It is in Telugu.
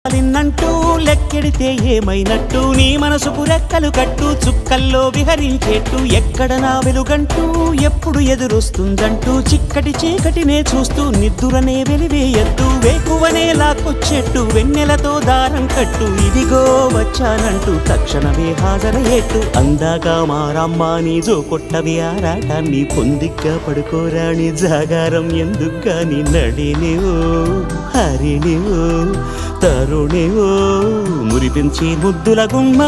నిన్నంటూ లెక్కెడితే ఏమైనట్టు నీ మనసుకు రెక్కలు కట్టు చుక్కల్లో విహరించేట్టు ఎక్కడ నా వెలుగంటూ ఎప్పుడు ఎదురొస్తుందంటూ చిక్కటి చీకటినే చూస్తూ నిద్దురనే వెలివేయద్దు వేకువనే లాక్కొచ్చేట్టు వెన్నెలతో దారం కట్టు ఇదిగో వచ్చానంటూ తక్షణమే హాజరయ్యేట్టు అందాక మారమ్మ నీ జో కొట్టవి ఆరాటాన్ని పొందిగ్గా పడుకోరాని జాగారం ఎందుకు నీ నడినివో హరినివో తరుణివో మురిపించి ముద్దుల గుమ్మ